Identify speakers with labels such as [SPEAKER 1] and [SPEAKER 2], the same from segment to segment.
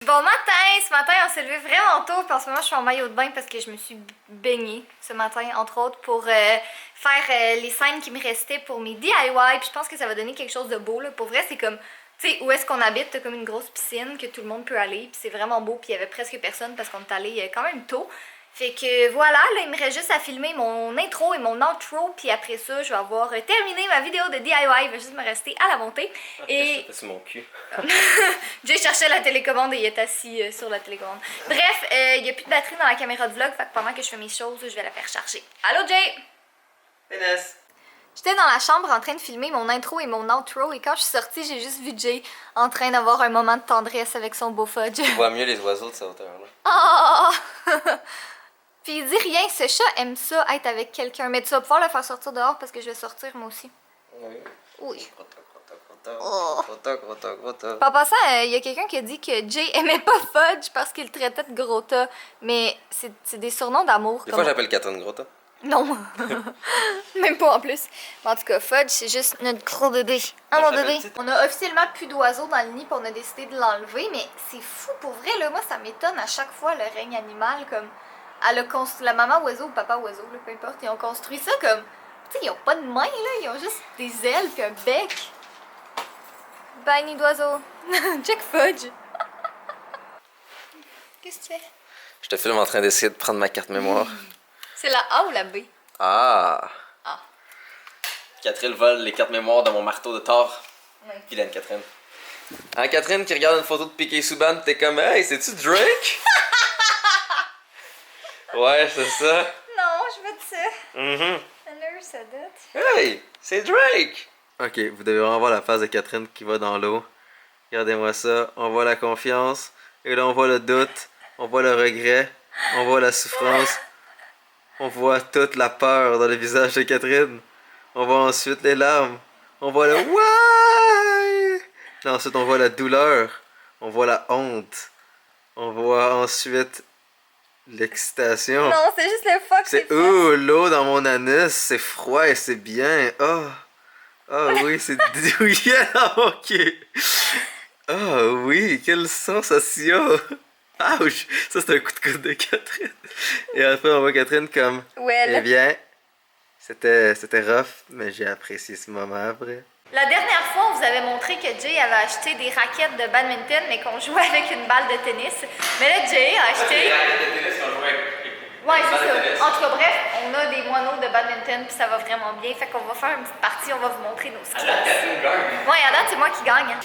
[SPEAKER 1] Bon matin! Ce matin, on s'est levé vraiment tôt, puis en ce moment, je suis en maillot de bain parce que je me suis baignée ce matin, entre autres, pour faire les scènes qui me restaient pour mes DIY, puis je pense que ça va donner quelque chose de beau, là. Pour vrai, c'est comme, tu sais, où est-ce qu'on habite, t'as comme une grosse piscine que tout le monde peut aller, puis c'est vraiment beau, puis il y avait presque personne parce qu'on est allé quand même tôt. Fait que voilà, là, il me reste juste à filmer mon intro et mon outro, puis après ça, je vais avoir terminé ma vidéo de DIY, il va juste me rester à la monter. Et
[SPEAKER 2] c'est mon cul.
[SPEAKER 1] Jay cherchait la télécommande et il est assis sur la télécommande. Bref, il n'y a plus de batterie dans la caméra de vlog, fait que pendant que je fais mes choses, je vais la faire charger. Allô Jay?
[SPEAKER 2] Inès!
[SPEAKER 1] J'étais dans la chambre en train de filmer mon intro et mon outro et quand je suis sortie, j'ai juste vu Jay en train d'avoir un moment de tendresse avec son beau fudge.
[SPEAKER 2] Tu vois mieux les oiseaux de sa hauteur-là.
[SPEAKER 1] Oh! Puis il dit rien, ce chat aime ça être avec quelqu'un. Mais tu vas pouvoir le faire sortir dehors parce que je vais sortir moi aussi.
[SPEAKER 2] Oui.
[SPEAKER 1] Oui.
[SPEAKER 2] Oh.
[SPEAKER 1] En passant, il y a quelqu'un qui a dit que Jay aimait pas Fudge parce qu'il le traitait de gros tas. Mais c'est des surnoms d'amour.
[SPEAKER 2] Des fois, j'appelle Catherine Grota.
[SPEAKER 1] Non. Même pas en plus. Mais en tout cas, Fudge, c'est juste notre gros bébé. Ah mon bébé. On a officiellement plus d'oiseaux dans le nid puis on a décidé de l'enlever. Mais c'est fou pour vrai, là. Moi, ça m'étonne à chaque fois le règne animal. Comme, elle a construit, la maman oiseau ou papa oiseau, là, peu importe, ils ont construit ça comme. Tu sais, ils ont pas de main, là. Ils ont juste des ailes puis un bec. Ben, nid d'oiseau. Jack Fudge. Qu'est-ce que tu fais?
[SPEAKER 2] Je te filme en train d'essayer de prendre ma carte mémoire.
[SPEAKER 1] C'est la A ou la B?
[SPEAKER 2] Ah!
[SPEAKER 1] Ah.
[SPEAKER 2] Catherine vole les cartes mémoire de mon marteau de Thor.
[SPEAKER 1] Oui.
[SPEAKER 2] Vilaine Catherine. Hein, Catherine qui regarde une photo de Piqué Souban, t'es comme, hey, c'est-tu Drake? Ouais, c'est ça.
[SPEAKER 1] Non, je veux de ça.
[SPEAKER 2] Mm-hmm.
[SPEAKER 1] I never said that.
[SPEAKER 2] Hey, c'est Drake! Ok, vous devez vraiment voir la face de Catherine qui va dans l'eau. Regardez-moi ça. On voit la confiance. Et là, on voit le doute. On voit le regret. On voit la souffrance. On voit toute la peur dans le visage de Catherine. On voit ensuite les larmes. On voit le why. Et ensuite, on voit la douleur. On voit la honte. On voit ensuite l'excitation.
[SPEAKER 1] Non, c'est juste le fuck.
[SPEAKER 2] C'est l'eau dans mon anus. C'est froid et c'est bien. Oh. Ah oui, c'est douillet dans mon cul. Ah oui, quelle sensation. Ouch, ça c'est un coup de coude de Catherine. Et après on voit Catherine comme,
[SPEAKER 1] Well.
[SPEAKER 2] eh bien, c'était rough, mais j'ai apprécié ce moment après.
[SPEAKER 1] La dernière fois, on vous avait montré que Jay avait acheté des raquettes de badminton, mais qu'on jouait avec une balle de tennis. Mais là, Jay a acheté...
[SPEAKER 2] Des raquettes de tennis qu'on jouait avec.
[SPEAKER 1] Ouais, c'est ça. En tout cas, bref, on a des moineaux de badminton, puis ça va vraiment bien. Fait qu'on va faire une petite partie, on va vous montrer nos skills. Ouais, à date, c'est moi qui gagne. Hein.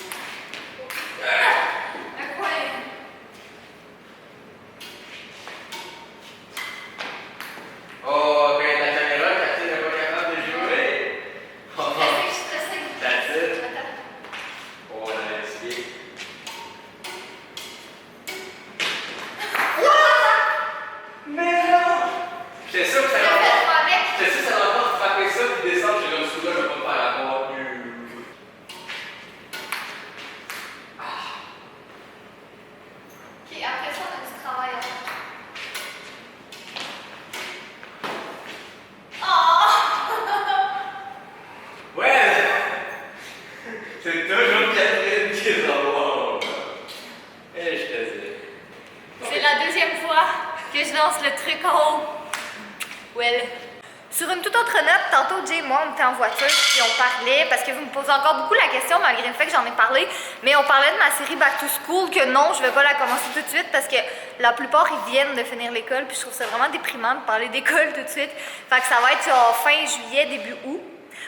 [SPEAKER 2] Oh, ben la caméra, Catherine n'est pas capable de jouer. That's it. Oh, on a essayé. Mais non! J'étais sûr que ça va pas frapper ça puis descendre, j'ai comme celui-là, je vais pas me faire avoir.
[SPEAKER 1] Ok, après ça, on a du travail à faire.
[SPEAKER 2] Ouais! C'est toujours Catherine qui est en wow! Et je te dis.
[SPEAKER 1] C'est la deuxième fois que je lance le truc en haut. Well. Sur une toute autre note, tantôt Jay et moi on était en voiture puis on parlait, parce que vous me posez encore beaucoup la question malgré le fait que j'en ai parlé, mais on parlait de ma série Back to School, que non, je vais pas la commencer tout de suite parce que la plupart ils viennent de finir l'école puis je trouve ça vraiment déprimant de parler d'école tout de suite. Fait que ça va être genre fin juillet, début août.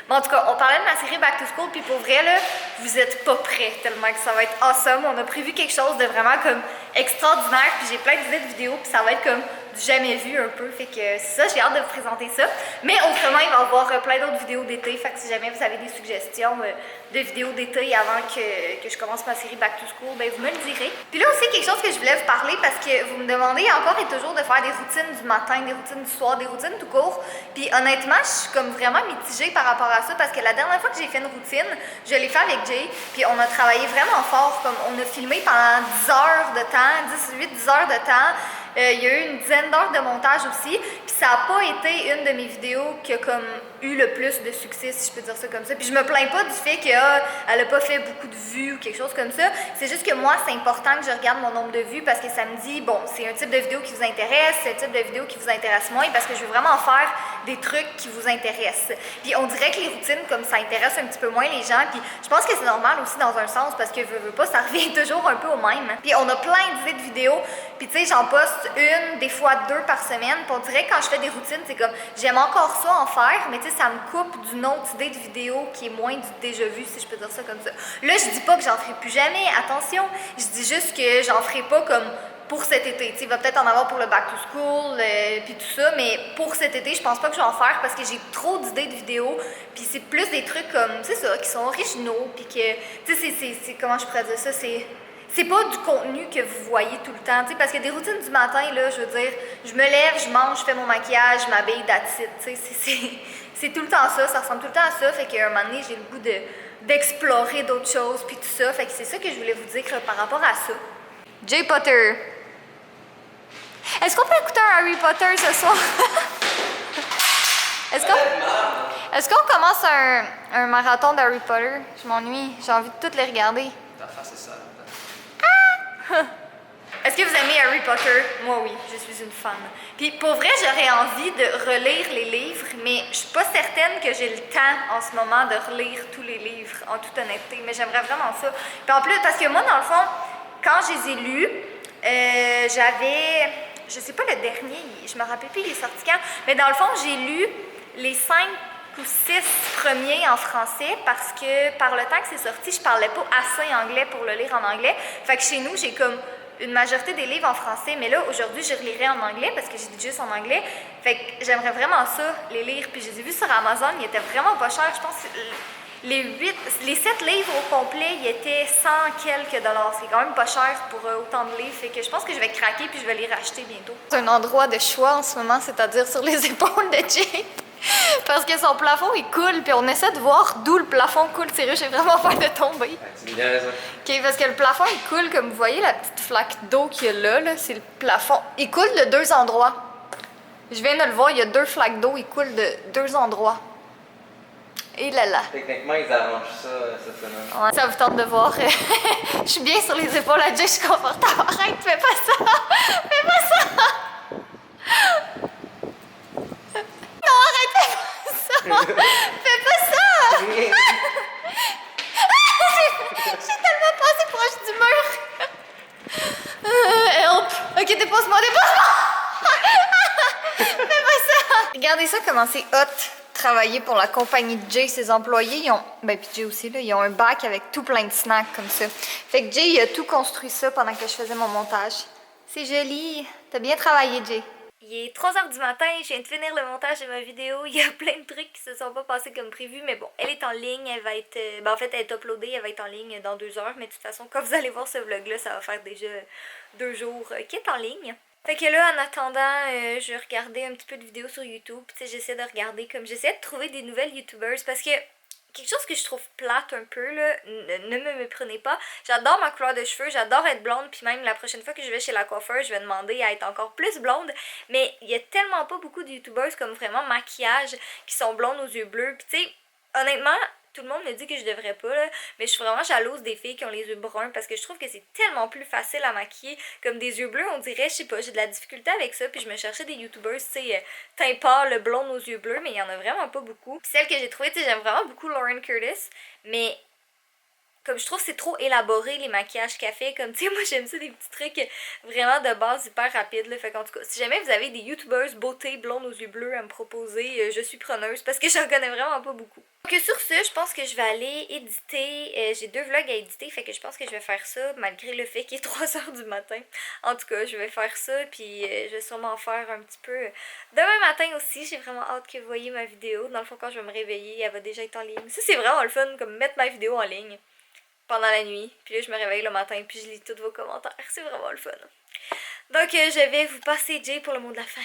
[SPEAKER 1] Mais en tout cas, on parlait de ma série Back to School, puis pour vrai, là, vous êtes pas prêts tellement que ça va être awesome. On a prévu quelque chose de vraiment comme extraordinaire, puis j'ai plein d'idées de vidéos, puis ça va être comme du jamais vu un peu. Fait que c'est ça, j'ai hâte de vous présenter ça. Mais autrement, il va y avoir plein d'autres vidéos d'été, fait que si jamais vous avez des suggestions de vidéos d'été avant que je commence ma série Back to School, ben vous me le direz. Puis là aussi, quelque chose que je voulais vous parler, parce que vous me demandez encore et toujours de faire des routines du matin, des routines du soir, des routines tout court. Puis honnêtement, je suis comme vraiment mitigée par rapport à ça, parce que la dernière fois que j'ai fait une routine, je l'ai fait avec Jay, puis on a travaillé vraiment fort, comme on a filmé pendant 10 heures de temps, 10 heures de temps. Il y a eu une dizaine d'heures de montage aussi, puis ça n'a pas été une de mes vidéos qui a comme eu le plus de succès, si je peux dire ça comme ça. Puis je me plains pas du fait qu'elle a pas fait beaucoup de vues ou quelque chose comme ça. C'est juste que moi, c'est important que je regarde mon nombre de vues parce que ça me dit, bon, c'est un type de vidéo qui vous intéresse, c'est un type de vidéo qui vous intéresse moins parce que je veux vraiment faire des trucs qui vous intéressent. Puis on dirait que les routines, comme ça intéresse un petit peu moins les gens. Puis je pense que c'est normal aussi dans un sens parce que veux pas, ça revient toujours un peu au même. Puis on a plein d'idées de vidéos. Puis tu sais, j'en poste une, des fois 2 par semaine. Puis on dirait que quand je fais des routines, c'est comme, j'aime encore ça en faire, mais tu sais, ça me coupe d'une autre idée de vidéo qui est moins du déjà vu, si je peux dire ça comme ça. Là, je dis pas que j'en ferai plus jamais, attention. Je dis juste que j'en ferai pas comme pour cet été. Tu sais, il va peut-être en avoir pour le back to school, puis tout ça, mais pour cet été, je pense pas que je vais en faire parce que j'ai trop d'idées de vidéos, puis c'est plus des trucs comme, c'est ça, qui sont originaux, puis que, tu sais, c'est comment je pourrais dire ça, c'est pas du contenu que vous voyez tout le temps, tu sais, parce que des routines du matin, là, je veux dire, je me lève, je mange, je fais mon maquillage, je m'habille, that's it, tu sais, c'est tout le temps ça ressemble tout le temps à ça, fait qu'à un moment donné, j'ai le goût d'explorer d'autres choses, puis tout ça, fait que c'est ça que je voulais vous dire par rapport à ça. Jay Potter. Est-ce qu'on peut écouter un Harry Potter ce soir? Est-ce qu'on commence un marathon d'Harry Potter? Je m'ennuie, j'ai envie de toutes les regarder.
[SPEAKER 2] Ta face est sale.
[SPEAKER 1] Ah! Est-ce que vous aimez Harry Potter? Moi oui, je suis une fan. Puis pour vrai, j'aurais envie de relire les livres, mais je suis pas certaine que j'ai le temps en ce moment de relire tous les livres, en toute honnêteté, mais j'aimerais vraiment ça. Puis en plus, parce que moi, dans le fond, quand je les ai lus, j'avais, je sais pas le dernier, je me rappelle plus il est sorti quand, mais dans le fond, j'ai lu les 5 ou 6 premiers en français parce que par le temps que c'est sorti, je parlais pas assez anglais pour le lire en anglais. Fait que chez nous, j'ai comme une majorité des livres en français, mais là, aujourd'hui, je relirai en anglais parce que j'ai dit juste en anglais. Fait que j'aimerais vraiment ça, les lire. Puis je les ai vus sur Amazon, ils étaient vraiment pas chers. Je pense que les 7 livres au complet, ils étaient 100 quelques dollars. C'est quand même pas cher pour autant de livres. Fait que je pense que je vais craquer puis je vais les racheter bientôt. C'est un endroit de choix en ce moment, c'est-à-dire sur les épaules de Jay. Parce que son plafond, il coule, puis on essaie de voir d'où le plafond coule. Sérieux, j'ai vraiment peur de tomber.
[SPEAKER 2] Tu me niaises, hein?
[SPEAKER 1] OK, parce que le plafond, il coule, comme vous voyez, la petite flaque d'eau qu'il y a là, c'est le plafond. Il coule de 2 endroits. Je viens de le voir, il y a 2 flaques d'eau, il coule de 2 endroits. Et là là.
[SPEAKER 2] Techniquement, ils arrangent ça cette semaine.
[SPEAKER 1] Ouais, ça vous tente de voir. Je suis bien sur les épaules à Jay, je suis confortable. Arrête, fais pas ça! Fais pas ça! Non, arrête, fais pas ça! Fais pas ça! J'ai tellement passé proche du mur! Help! Ok, dépose-moi, dépose-moi! Fais pas ça! Regardez ça, comment c'est hot! Travailler pour la compagnie de Jay, ses employés, ils ont, ben puis Jay aussi, là, ils ont un bac avec tout plein de snacks comme ça. Fait que Jay, il a tout construit ça pendant que je faisais mon montage. C'est joli. T'as bien travaillé, Jay. Il est 3h du matin, je viens de finir le montage de ma vidéo. Il y a plein de trucs qui se sont pas passés comme prévu, mais bon, elle est en ligne, elle va être... Ben en fait, elle est uploadée, elle va être en ligne dans 2 heures, mais de toute façon, quand vous allez voir ce vlog-là, ça va faire déjà 2 jours qu'elle est en ligne. Fait que là, en attendant, je regardais un petit peu de vidéos sur YouTube. Tu sais, j'essaie de regarder comme... J'essaie de trouver des nouvelles YouTubers parce que... Quelque chose que je trouve plate un peu, là, ne me méprenez pas. J'adore ma couleur de cheveux, j'adore être blonde, puis même la prochaine fois que je vais chez la coiffeuse, je vais demander à être encore plus blonde. Mais il y a tellement pas beaucoup de youtubeuses comme vraiment maquillage qui sont blondes aux yeux bleus. Puis tu sais, honnêtement, tout le monde me dit que je devrais pas, là, mais je suis vraiment jalouse des filles qui ont les yeux bruns parce que je trouve que c'est tellement plus facile à maquiller. Comme des yeux bleus, on dirait, je sais pas, j'ai de la difficulté avec ça, puis je me cherchais des youtubeurs, tu sais, teint pâle, blonde aux yeux bleus, mais il y en a vraiment pas beaucoup. Puis celle que j'ai trouvée, tu sais, j'aime vraiment beaucoup Lauren Curtis, mais comme je trouve que c'est trop élaboré les maquillages qu'elle fait, comme tu sais, moi j'aime ça des petits trucs vraiment de base hyper rapides, là. Fait qu'en tout cas, si jamais vous avez des youtubeuses beauté blondes aux yeux bleus à me proposer, je suis preneuse parce que j'en connais vraiment pas beaucoup. Donc sur ce, je pense que je vais aller éditer, j'ai 2 vlogs à éditer, fait que je pense que je vais faire ça malgré le fait qu'il est 3h du matin. En tout cas, je vais faire ça, puis je vais sûrement en faire un petit peu demain matin aussi. J'ai vraiment hâte que vous voyez ma vidéo. Dans le fond, quand je vais me réveiller, elle va déjà être en ligne. Ça, c'est vraiment le fun, comme mettre ma vidéo en ligne pendant la nuit, puis là je me réveille le matin puis je lis tous vos commentaires, c'est vraiment le fun. Donc je vais vous passer Jay pour le mot de la fin.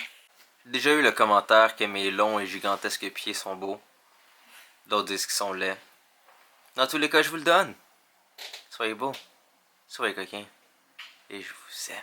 [SPEAKER 2] J'ai déjà eu le commentaire que mes longs et gigantesques pieds sont beaux. D'autres disent qu'ils sont laids. Dans tous les cas, je vous le donne. Soyez beaux, soyez coquins, et je vous aime.